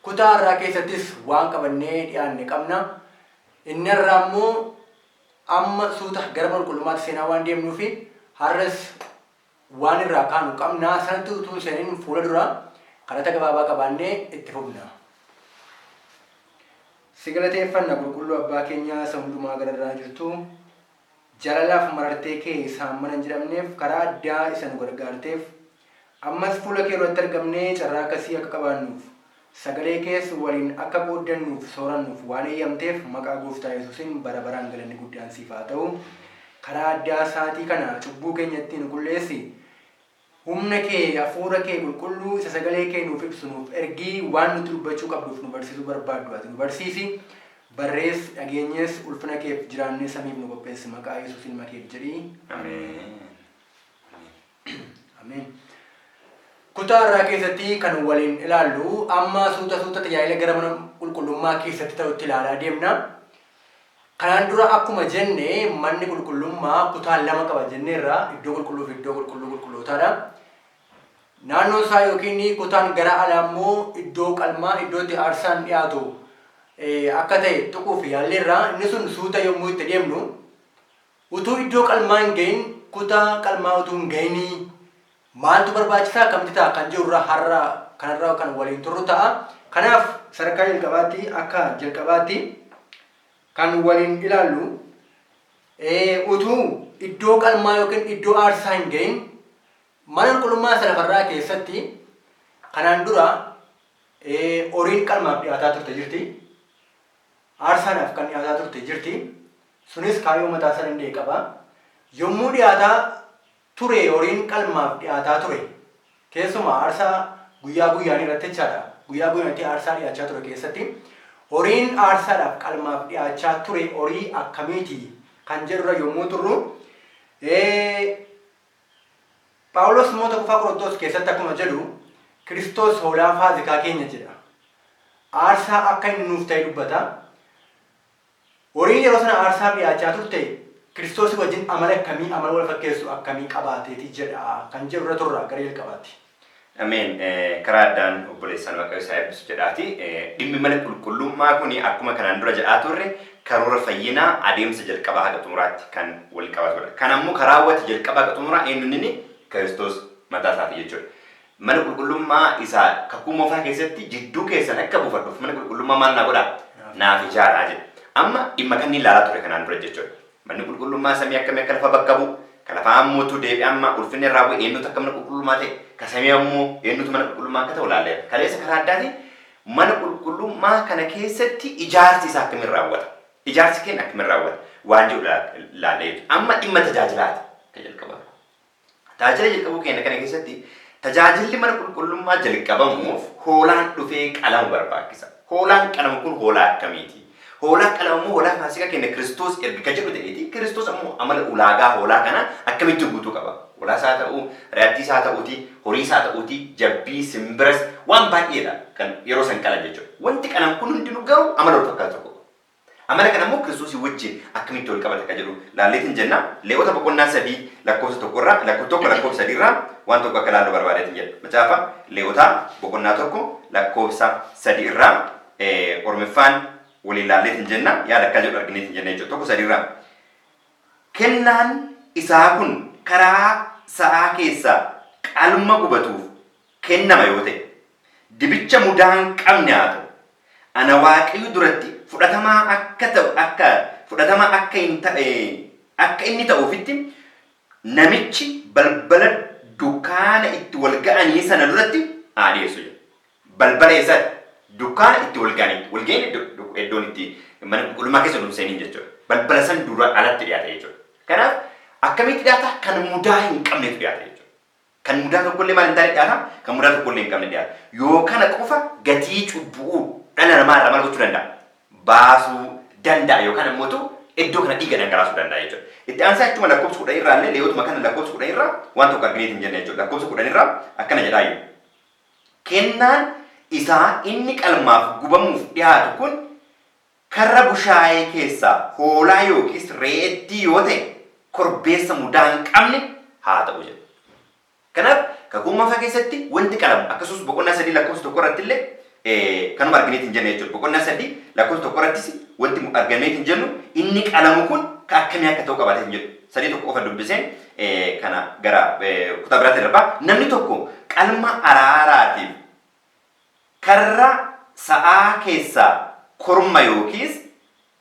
kutaa irraa keessattis waan qabannee dhiyaanne qabna. Inni irraa immoo amma suuta gara qulqullummaatti seenaa waan deemnuufi har'as waan irraa kaanu qabna. Sanatti utuu seeniin fuula dura kadhata gabaabaa qabaannee itti fufna. Si galateeffanna qulqulluu abbaa keenyaa isa hundumaa gararraa jirtu. Jaalalaaf marartee kee isaan mana hin jedhamneef karaa addaa isa nu gargaarteef ammas fuula kee irratti argamnee carraa akkasii akka qabaannuuf sagalee kees waliin akka booddannuuf soorannuuf waan eeyyamteef maqaa gooftaa Yesuusiin bara baraan galanni guddaan siif haa ta'u. Karaa addaa saatii kana cubbuu keenya ittiin qulqulleessi. Humna kee hafuura kee qulqulluu isa sagalee kee nuuf ibsu nuuf ergii waan nuti dubbachuu qabduuf nu barsiisuu barbaaddu ati nu barsiisi. Barrees dhageenyees ulfina keef jiraannee samiif nu qopheessi maqaa Yesuus ilma keef jedhii. Ameen. Ameen. Kutaa irraa keessatti kan waliin ilaallu amma suuta tajaajila gara mana qulqullummaa keessatti ta'utti ilaalaa deemna. Kanaan dura akkuma jenne manni qulqullummaa kutaa lama qaba jenneerra iddoo qulqulluu fi iddoo qulqullootaadha. Naannoon isaa yookiin kutaan gara alaa immoo iddoo qalmaa iddoo itti aarsaan dhiyaatu akka ta'e tuquuf yaalleerra. Inni sun suuta yommuu itti deemnu utuu iddoo qalmaa hin gahin kutaa qalmaa utuu hin gahinii maaltu barbaachisaa akkamitti ta'a kan jirurra har'a kanarra kan waliin turru ta'a. Kanaaf sadarkaa jalqabaatti akka jalqabaatti kan waliin ilaallu utuu iddoo qalmaa yookiin iddoo aarsaa hin gahin mana qulqullummaa isa lafarraa keessatti kanaan dura horiin qalmaaf dhiyaataa turte jirti. Aarsaadhaaf kan dhiyaataa turte jirti. Sunis kaayyoo mataa isaa danda'e qaba. Yommuu dhiyaataa ture horiin qalmaaf dhiyaataa ture. Keessumaa aarsaa guyyaa guyyaan irratti jechaadha. Guyyaa guyyaatti aarsaa dhiyaachaa ture keessatti horiin aarsaadhaaf qalmaaf dhiyaachaa ture horii akkamiiti kan jedhurra yommuu turru Phaawulos moota kufaa Qorontos keessatti akkuma jedhu Kiristoos hoolaa faazikaa keenya jedha. Aarsaa akka inni nuuf ta'e dubbata. Horiin yeroo sana aarsaa dhiyaachaa turte Kiristoos wajjin amala akkamii amala wal fakkeessu akkamii qabaateeti jedha kan jedhurra turra gara jalqabaatti. Ameen. Karaa addaan obboleessaan Waaqayyo isaa eebbisu jedhaati. Dhimmi mana qulqullummaa kuni akkuma kanaan dura jedhaa turre karoora fayyinaa adeemsa jalqabaa haga xumuraatti kan wal qabatudha. Kan ammoo karaa hawwata jalqabaa haga xumuraa eenyuun Kiristoos mataa isaati jechuudha. Mana qulqullummaa isaa kakuu moofaa keessatti jidduu keessan akka buufadhuuf mana qulqullummaa maal naa godhaa? Naaf ijaaraa jedha. Amma dhimma kan inni ilaalaa ture kanaan dura jechuudha. Manni qulqullummaa samii akkamii akka lafa bakka bu'u, kan lafaa ammootu deebi'ee amma ulfinni irraa bu'e eenyutu akka mana qulqullummaa ta'e, kan samii ammoo eenyutu mana qulqullummaa akka ta'u ilaalleera. Kaleessa karaa addaatiin mana qulqullummaa kana keessatti ijaarsi isaa akkamiin raawwata? Ijaarsi keenya akkamiin raawwata? Waan jedhu ilaallee jechuudha. Amma dhimma tajaajilaati kan jalqabatu. Tajaajila jalqabuu keenya kana keessatti tajaajilli mana qulqullummaa jalqabamuuf hoolaan dhufee qalamu barbaachisa. Hoolaan qalamu kun hoolaa akkamiiti? Hoolaa qalamu hoolaa faasikaa keenya Kiristoos erga jedhu ta'eeti. Kiristoos ammoo amala ulaagaa hoolaa kana akkamitti guutuu qaba? Hoolaa isaa ta'uu, re'attii isaa ta'uuti, horii isaa ta'uuti, jabbii, simbiras waan baay'eedha kan yeroo san qalan jechuudha. Wanti qalan kun hundinuu garuu amala wal fakkaatu tokko. Amala kana immoo Kiristoosii wajjin akkamitti wal qabata kan jedhu laalleetiin jenna. Lewwota boqonnaa 3 lakkoofsa 1 irraa lakkoofsa 3 irraa waan tokko akka laallu barbaadeetiin jedha. Macaafa Lewwota boqonnaa 1 lakkoofsa 3 irraa Ormiffaan waliin laalleetiin jenna. Yaada akka jedhu argineetiin jenna jechuudha. Tokko 3 irraa. Kennaan isaa kun karaa sa'aa keessaa qalma gubatuuf kennama yoo ta'e dibicha mudaa hin qabne haa ta'u. Ana Waaqayyo duratti fudhatamaa akka inni ta'uufitti namichi balbala dukkaana itti wal ga'anii sana duratti haa dhiyeessu jedha. Balbala eessa dukkaana itti wal ga'anii iddoon itti mana qulqullummaa keessa dhumseeniin jechuudha. Balbala san dura alatti dhiyaata jechuudha. Kanaaf akkamitti dhiyaata? Kan mudaa hin qabnetu dhiyaata jechuudha. Kan mudaa tokkollee maal hin taane dhiyaata? Kan mudaa tokkollee hin qabne dhiyaata. Yoo kana qofa gatii cubbuu dhala namaa irraa maal gochuu danda'a? Baasuu danda'a yookaan immoo iddoo kana dhiiga dhangalaasuu danda'a jechuudha. Itti aansaa jechuun lakkoofsa 10 irraa illee leewwatuma kana lakkoofsa 10 irraa waan tokko argineetiin jenna jechuudha. Lakkoofsa 10 irraa akkana jedhaayyuu. Kennaan isaa inni qalmaaf gubamuuf dhiyaatu kun karra bushaayee keessaa hoolaa yookiis re'ettii yoo ta'e korbeessa mudaa hin qabne haa ta'u jedha. Kanaaf kakuu moofaa keessatti wanti qalamu akkasumas boqonnaa 3 lakkoofsa 1 irratti illee kanuma argineetiin jenna jechuudha. Boqonnaa 3 lakkoofsa tokko irrattis wanti argameetiin jennu inni qalamu kun akkamii akka ta'u qabaatee jedhu. 3 tokko qofa dubbiseen kana gara kutaa biraatti darbaa. Namni tokko qalma araaraatiif karra sa'aa keessaa korma yookiis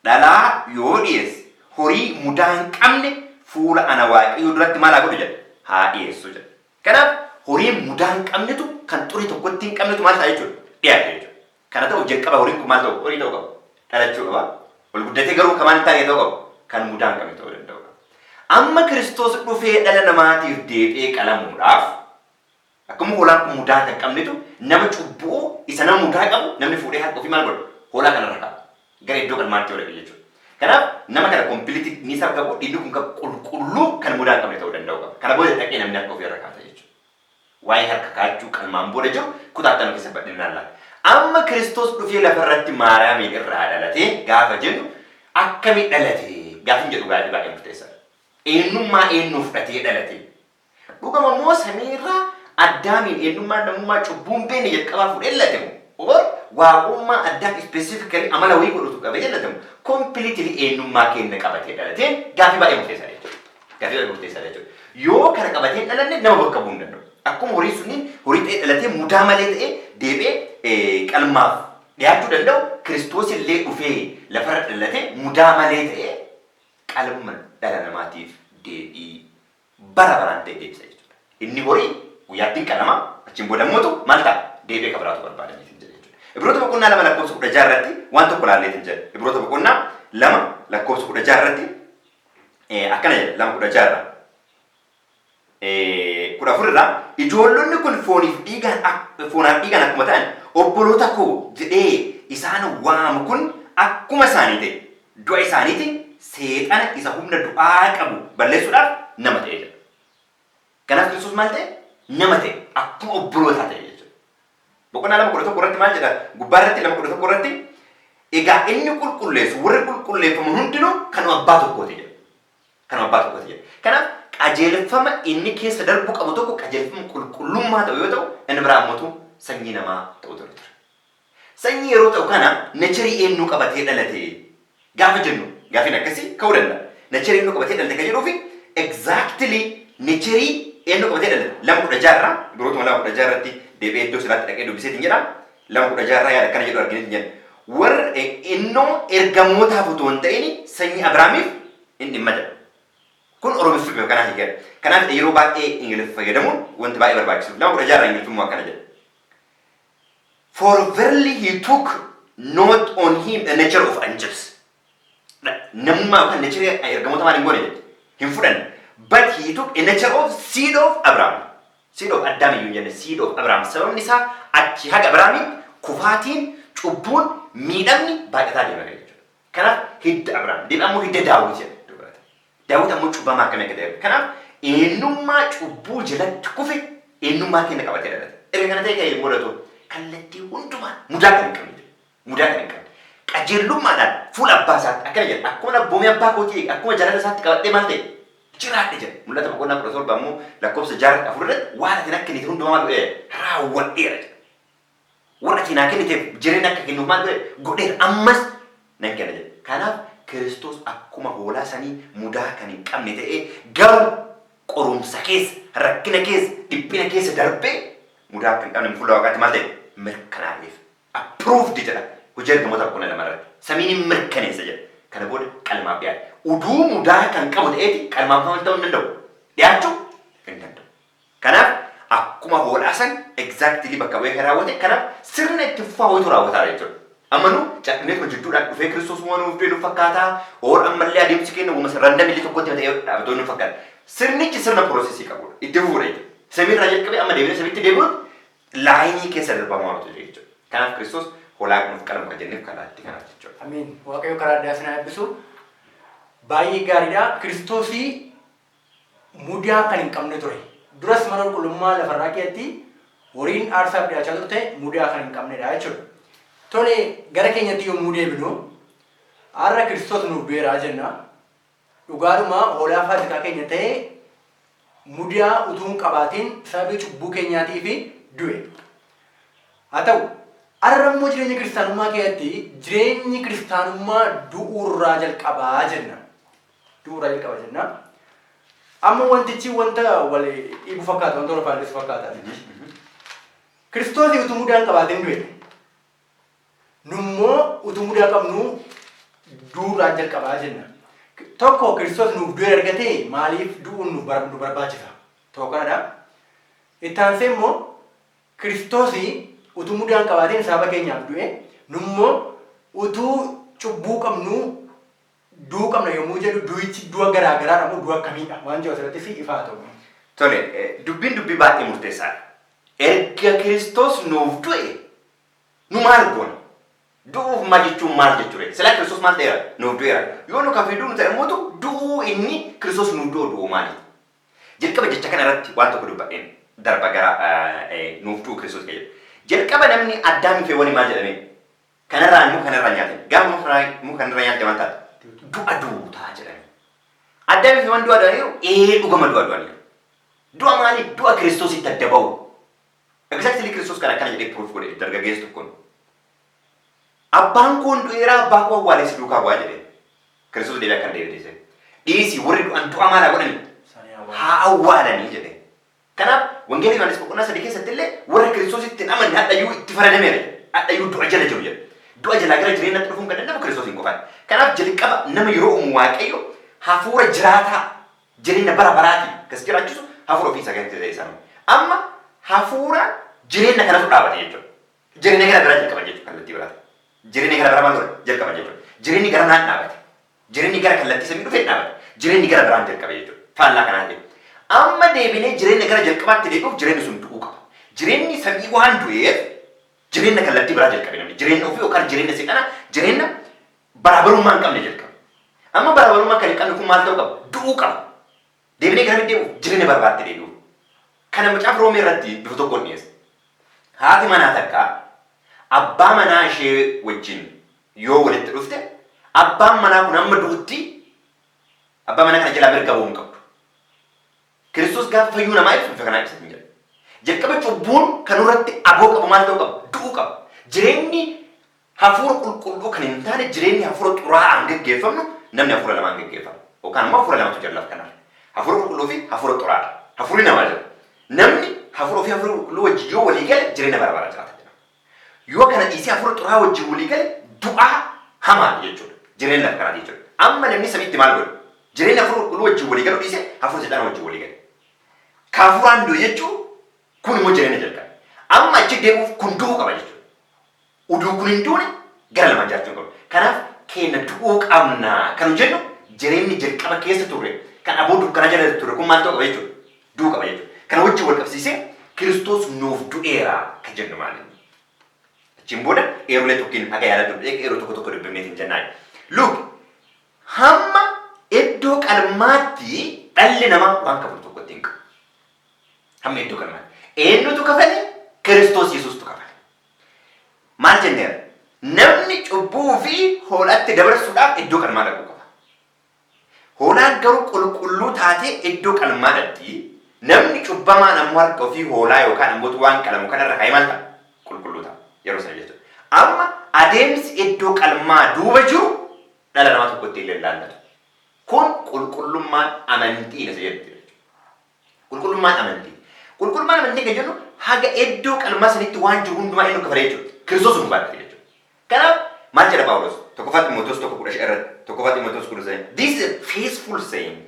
dhalaa yoo dhiyeesse horii mudaa hin qabne fuula ana waaqayyoo duratti maal haa godhu jedha haa dhiyeessu jedha. Kanaaf horii mudaa hin qabnetu kan xurii tokkotti hin qabnetu maal ta'a jechuudha dhiyaate jechuudha. Kana ta'u jalqaba horiin kun maal ta'u horii ta'uu qaba dhalachuu qaba. Ol guddatee garuu kamaan hin taane ta'uu qaba kan mudaa hin qabne ta'uu danda'u. Amma Kiristoos dhufee dhala namaatiif deebi'ee qalamuudhaaf akkuma hoolaan kun mudaa hin qabnetu nama cubbuu isa nama mudaa qabu namni fuudhee harka ofii maal godhu hoolaa kanarra ka'a gara iddoo qalmaatti yoo jechuudha. Kanaaf nama kana kompiliitii ni sargabu inni kun kan qulqulluu kan mudaa hin qabne ta'uu danda'u qaba. Kana booda dhaqee namni harka ofii irra kaa'ata jechuudha. Waa'ee harka kaachuu qalmaan booda jiru kutaattanuu keessa badhinaan laata. Amma Kiristoos dhufee lafarratti Maariyaamiin irraa dhalatee gaafa jennu akkamii dhalatee gaafa jedhu baay'ee murteessaadha. Eenyummaa eenyuu fudhatee dhalatee dhugama moo samiirraa Addaamiin eenyummaa namummaa cubbuun beekne jalqabaa fudhee dhalatamu or waaqummaa addaan specifically amala wayii godhatu qabee dhalatamu completely eenyummaa keenya qabatee dhalatee gaafa baay'ee murteessaadha jechuudha. Gaafa baay'ee murteessaadha jechuudha. Yoo kana qabatee dhalanne nama bakka bu'uu hin danda'u. Akkuma horii sunniin horii ta'ee dhalatee mudaa malee ta'ee deebi'ee qalmaaf dhiyaachuu danda'u Kiristoos illee dhufee lafarra dhalatee mudaa malee ta'ee qalma dhala namaatiif deebii bara baraan ta'e deebisa jechuudha. Inni horii guyyaattiin qalama achiin booda mootu maal ta'a deebi'ee kabiraatu barbaadaniitiin jedha jechuudha. Ibroota boqonnaa 2 lakkoofsa 16 irratti waan tokko laalleetiin jedha. Ibroota boqonnaa 2 lakkoofsa 16 irratti akkana jedha 2:16 irraa. 14 irraa ijoollonni kun fooniif dhiigaan akkuma ta'an obboloota koo jedhee isaan waamu kun akkuma isaanii ta'e du'a isaaniitiin seexana isa humna du'aa qabu balleessuudhaaf nama ta'e jedha. Kanaaf Kiristoos maal ta'e? Nama ta'e akkuma obbolootaa ta'e jechuudha. Boqonnaa 2:11 irratti maal jedha? Gubbaa irratti 2:11 irratti egaa inni qulqulleessu warri qulqulleeffamu hundinuu kanuma abbaa tokkooti jedha. Kanuma abbaa tokkooti jedha. Kanaaf qajeelfama inni keessa darbu qabu tokko qajeelfama qulqullummaa ta'u yoo ta'u inni biraa ammoo sanyii namaa ta'u ture. Sanyii yeroo ta'u kana necharii eenyuu qabatee dhalate gaafa jennu gaafin akkasii ka'uu danda'a. Necharii eenyuu qabatee dhalate kan jedhuufi exactly necharii eenyuu qabatee dhalate 2:16 irraa birootuma 2:16 irratti deebi'ee iddoo siraatti dhaqee dubbiseetiin jedha. 2:16 irraa yaada akkana jedhu argineetiin jedha. Warra innoo ergamootaaf otoo hin ta'in sanyii Abrahaamiif hin dhimma jedha. Kun Oromiffaa kanaaf hiikadha. Kanaaf yeroo baay'ee Ingiliffa fayyadamuun wanti baay'ee barbaachisuuf 2:16 irraa Ingiliffummaa akkana jedha. For verily he took not on him the nature of angels. Namummaa yookaan nature ergamoota maal hin goone hin fudhanne. But he took a nature of seed of Abraham. Seed of Adam iyyuu hin jenne seed of Abraham. Sababni isaa achi haga Abrahaamiin kufaatiin cubbuun miidhamni baay'ataa deema jechuudha. Kanaaf hidda Abrahaam deebi ammoo hidda Daawit jedha. Daawit ammoo cubbamaa akkamii akka ta'e. Kanaaf eenyummaa cubbuu jalatti kufe eenyummaa keenya qabatee dhalate. Erga kana ta'e kan mul'atu kallattii hundumaan mudaa kan hin qabne. Mudaa kan hin qabne. Qajeelummaadhaan fuula abbaa isaatti akkana jedha. Akkuma abboomii abbaa kootii akkuma jaalala isaatti qabadhee maal ta'e jiraadhe jedha. Mul'ata boqonnaa 17 ammoo lakkoofsa 6:4 irratti waan ati akka kennite hundumaa maal godhee raawwadheera jedha. Waan ati naa kenniteef jireenya akka kennuuf maal godheera ammas nan kenna jedha. Kanaaf Kiristoos akkuma hoolaa sanii mudaa kan hin qabne ta'ee garuu qorumsa keessa rakkina keessa dhiphina keessa darbee mudaa kan hin qabne fuula waaqaatti maal ta'e mirkanaa'eef approved jedha. Hojii ergamoota boqonnaa 2 irratti samiin mirkaneessa jedha. Kana booda qalmaaf dhiyaate. Uduu mudaa kan qabu ta'eeti qalmaaf ta'uu hin danda'u. Dhiyaachuu hin danda'u. Kanaaf akkuma hoolaa san exactly bakka bu'ee raawwate kanaaf sirna itti fufaa wayitu raawwataa jechuudha. Amanu caqnee kun jidduudhaan dhufee Kiristoos waan nuuf deemu fakkaataa oor ammallee adeemsi keenya uumama randomillee tokkotti ta'ee dhaabbatoo nu fakkaata. Sirnichi sirna piroosesii qabudha. Itti fufuudha jechuudha. Samiirraa jalqabee amma deemnee samiitti deebi'uun laayinii keessa darbamaa waan jechuudha. Kanaaf Kiristoos hoolaa nuuf qalama kan jenneef kanaatti kanaaf jechuudha. Amiin. Waaqayyo karaa addaa sinaa eebbisu baay'ee gaariidha. Kiristoosii mudaa kan hin qabne ture. Duras mana qulqullummaa lafarraa keessatti horiin aarsaaf dhiyaachaa turte mudaa kan hin qabnedha jechuudha. Tole gara keenyatti yommuu deebinu har'a Kiristoos nuuf du'eeraa jenna. Dhugaadhuma hoolaa faasikaa keenya ta'ee mudaa utuu hin qabaatiin sababii cubbuu keenyaatiif du'e. Haa ta'u Arrammoo jireenya kiristaanummaa keessatti jireenyi kiristaanummaa du'uurraa jalqabaa jenna. Du'uurraa jalqabaa jenna. Amma wantichi wanta wal dhiibu fakkaata, wanta wal faalleessu fakkaata. Kiristoos utuu mudaan qabaatiin du'e. Nummoo utuu mudaa qabnu du'uurraa jalqabaa jenna. Tokko Kiristoos nuuf du'e argatee maaliif du'uun nu barbaachisa? Tokko kanadha. Itti aansee immoo Kiristoosii utuu mudaan qabaatiin saba keenyaaf du'e, nummoo utuu cubbuu qabnu du'uu qabna yommuu jedhu du'ichi du'a garaa garaadha moo du'a akkamiidha? Waan jiru asirratti si ifaa ta'u. Tole, dubbii baay'ee murteessaadha. Erga Kiristoos nuuf du'e, nu maal goona? Du'uuf maal jechuun maal jechuudha? Silaa Kiristoos maal ta'eera? Nuuf du'eera. Yoo nu kafee du'u ta'e immoo du'uu inni Kiristoos nuuf du'u maali? Jalqaba jecha kana irratti waan tokko dubbadheen darba gara nuuf du'u Kiristoos jedhu. Jalqaba namni Addaamii fi Hewaan maal jedhame? Kanarraa nyaate. Gaafa kanarraa nyaate waan taate du'a duutaa jedhame. Addaamii fi Hewaan du'a du'aniiru dhugama du'a du'aniiru. Du'a maali? Du'a Kiristoositti adda ba'u. Exactly Kiristoos kan akkana jedhee proof godhe dargaggeessu tokkoon. Abbaan kun du'eera abbaa koo awwaalessi duukaa bu'aa jedhe. Kiristoos deebi'ee akkana deebisee. Dhiisii warri du'an du'a maalaa godhani? Haa awwaalanii jedhe. Kanaaf wangeelii Yohaannis boqonnaa 3 keessatti illee warra Kiristoositti amanne hadhayyuu itti faradameera. Hadhayyuu du'a jala jiru jedhe. Du'a jalaa gara jireenyaatti dhufuun kan danda'amu Kiristoosiin qofaadha. Kanaaf jalqaba nama yeroo uumu Waaqayyo hafuura jiraataa jireenya bara baraati kas jiraachisu hafuura ofii isaa keessatti ta'e sana. Amma hafuura jireenya kanatu dhaabate jechuudha. Jireenya gara biraa jalqaba jechuudha kallattii biraati. Jireenya gara biraa maal godha? Jalqaba jechuudha. Jireenyi gara naan dhaabate. Jireenyi gara kallattii samii dhufee dhaabate. Jireenyi gara biraan jalqaba jechuudha. Faallaa kanaa jechuudha. Amma deebinee jireenya gara jalqabaatti deebi'uuf jireenyi sun du'uu qaba. Jireenyi samii waan du'eef jireenya kallattii biraa jalqabe namni. Jireenya ofii yookaan jireenya seexanaa jireenya baraabarummaa hin qabne jalqaba. Amma baraabarummaa kan hin qabne kun maal ta'uu qaba? Du'uu qaba. Deebinee gara deebi'uuf jireenya barbaatti deebi'uuf. Kana macaafa Roomee irratti bifa tokkoon dhiyeessa. Haati manaa takka abbaa manaa ishee wajjin yoo walitti dhufte abbaan manaa kun amma du'utti abbaa manaa kana jalaa mirga ba'uu hin qabdu. Kiristoos gaafa fayyuu namaa ibsu bifa kanaa ibsatu jira. Jalqaba cubbuun kan irratti aboo qabu maal ta'uu qaba? Du'uu qaba. Jireenyi hafuura qulqulluu kan hin taane jireenyi hafuura xuraa'aan gaggeeffamu namni hafuura lamaan gaggeeffama. Yookaan immoo hafuura lamatu jira lafa kanarra. Hafuura qulqulluu fi hafuura xuraa'aa. Hafuurri namaa jira. Namni hafuura fi hafuura qulqulluu wajjin yoo walii gale jireenya bara baraa jiraata jedhama. Yoo kana dhiisee hafuura xuraa'aa wajjin walii gale du'aa hamaa jechuudha. Jireenya lafa kanaa jechuudha. Amma namni samiitti maal godhu? Jireenya hafuura qulqulluu wajjin walii galu dhiisee hafuura seexanaa wajjin walii gale. Kaafuraan du'e jechuun kun immoo jireenya jalqabe. Amma achi deemuuf kun du'uu qaba jechuudha. Uduu kun hin duune gara lamaan jiraachuu qaba. Kanaaf keenya du'uu qabna kan jennu jireenyi jalqaba keessa turre kan aboo dukkanaa jala turre kun maal ta'uu qaba jechuudha. Du'uu qaba jechuudha. Kana wajjin wal qabsiisee Kiristoos nuuf du'eera kan jennu maali? Achiin booda eerulee tokkiin haga yaada dubbee eeroo tokko dubbifneetiin jennaan. Luuk hamma iddoo qalmaatti dhalli namaa waan qabu tokko ittiin qabu. Hamma iddoo qalmaatti. Eenyutu kafale? Kiristoos Yesuustu kafale. Maal jenneera? Namni cubbuu fi hoolatti dabarsuudhaaf iddoo qalmaa dhaquu qaba. Hoolaan garuu qulqulluu taatee iddoo qalmaa dhaqxi. Namni cubbamaan ammoo harka ofii hoolaa yookaan ammoo waan qalamu kanarra kaa'ee maal ta'a? Qulqulluu ta'a. Yeroo sana jechuudha. Amma adeemsi iddoo qalmaa duuba jiru dhala namaa tokkotti illee ilaallatu. Kun qulqullummaan amantii isa jedhu. Qulqullummaan amantii. Qulqullummaan amantii kan jennu haga iddoo qalmaa sanitti waan jiru hundumaa inni kafale jechuudha. Kiristoos nu baate jechuudha. Kanaaf maal jedha Phaawulos? Tokkoffaa Xiimotewos 1:15. This is a faithful saying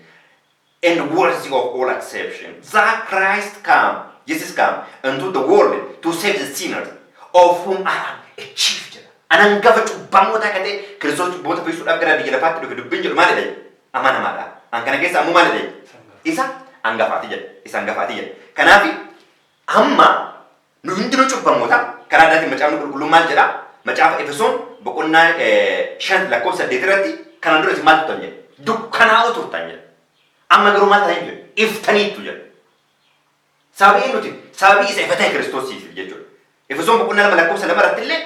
and worthy of all acception that Christ came, Jesus came into the world to save the sinners of whom I am a chief jedha. Anan gafa cubbamoota akka ta'e Kiristoos cubbamoota fayyisuudhaaf gara biyya lafaatti dhufe dubbiin jedhu maali jedha? Amanamaadha. An kana keessa ammoo maali jedha? Isa hangafaati jedha. Isa hangafaati jedha. Kanaaf amma nu hundinuu cubbamoota karaa addaatiin macaafni qulqulluun maal jedha? Macaafa Efesoon boqonnaa 5:8 irratti kanaan dura isin maal turtan jedha? Dukkanaa'oo turtan jedha. Amma garuu maal ta'an jedha? Iftaniittu jedha. Sababii isa ifa ta'e Kiristoosiif jechuudha. Efesoon boqonnaa 2:2 irratti illee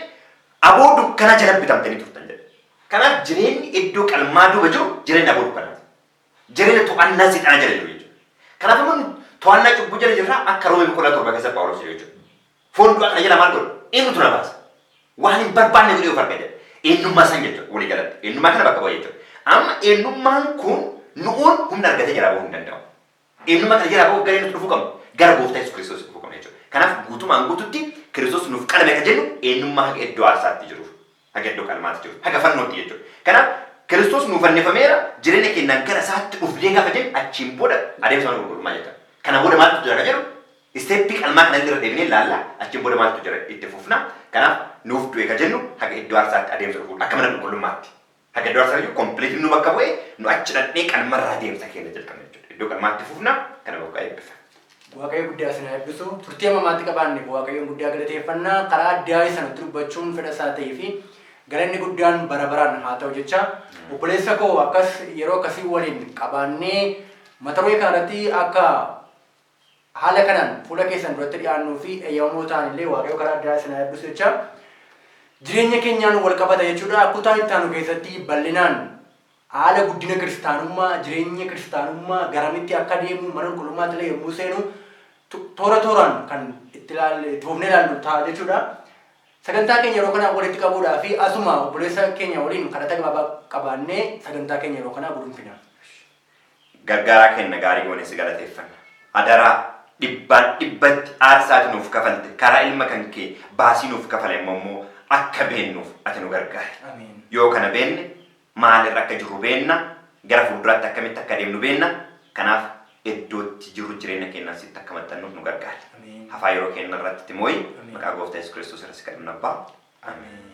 aboo dukkanaa jala bitamtanii turtan jedha. Kanaaf jireenyi iddoo qalmaa duuba jiru jireenya aboo dukkanaati. Jireenya to'annaa seexanaa jala jiru jechuudha. Kanaaf immoo to'annaa cubbuu jala jirraa akka Roomee boqonnaa 7 keessatti Phaawulos jedhu jechuudha. Foon du'aa kana jala maal godhu? Eenyutu na baasa? waan hin barbaanne godhee of argaa jira. Eenyummaa san jechuudha walii galatti. Eenyummaa kana bakka bu'a jechuudha. Amma eenyummaan kun nu'uun humna argatee jalaa bahuu hin danda'amu. Eenyummaa kana jalaa bahuuf garee nuti dhufuu qabnu gara gooftaa Yesuus Kiristoos dhufuu qabna jechuudha. Kanaaf guutumaan guututti Kiristoos nuuf qalame kan jennu eenyummaa haga iddoo aarsaatti jiruuf, haga iddoo qalmaatti jiruuf, haga fannootti jechuudha. Kanaaf Kiristoos nuuf fannifameera jireenya keenyaan gara isaatti dhufnee gaafa jennu achiin booda adeemsa mana qulqullummaa jechuudha. Kana booda maaltu jira kan jedhu isteeppii qalmaa kana irra deebinee ilaalla achiin booda maaltu jira itti fufna. Kanaaf nuuf du'e kan jennu haga iddoo aarsaatti adeemsa dhufuudha akka mana qulqullummaatti. Haga iddoo aarsaatti kompiliitii nu bakka bu'ee nu achi dhaqnee qalmarraa adeemsa keenya jalqabna jechuudha. Iddoo qalmaatti fufna kana bakka eebbifa. Waaqayyo guddaa isin eebbisu. Turtii ammaatti qabaanne Waaqayyoon guddaa galateeffannaa karaa addaa sanatti dubbachuun fedha isaa ta'ee fi galanni guddaan bara baraan haa ta'u jecha obboleessa koo akkas yeroo akkasii waliin qabaannee mata duree kanarratti akka haala kanaan fuula keessan duratti dhiyaannuu fi eeyyamoo ta'an illee Waaqayyo karaa addaa isin eebbisu jecha jireenya keenyaan wal qabata jechuudha. Kutaa itti aanu keessatti bal'inaan haala guddina kiristaanummaa jireenya kiristaanummaa garamitti akka deemu mana qulqullummaatti illee yommuu seenu toora tooraan kan itti toofnee ilaallu ta'a jechuudha. Sagantaa keenya yeroo kanaa walitti qabuudhaa fi asuma obboleessa keenya waliin kadhata gabaabaa qabaannee sagantaa keenya yeroo kanaa gudunfina. Gargaaraa kenna gaarii goone si galateeffanna. Adaraa dhibbatti aarsaati nuuf kafalte karaa ilma kan kee baasii nuuf kafale immoo akka beennuuf ati nu gargaari. Yoo kana beenne maalirra akka jirru beenna gara fuulduraatti akkamitti akka deemnu beenna. Kanaaf iddootti jirru jireenya keenyaaf sitti akka maxxannuuf nu gargaari. Hafaa yeroo keenya irratti mooyi maqaa gooftaa Yesuus Kiristoos irratti kadhanna abbaa. Ameen.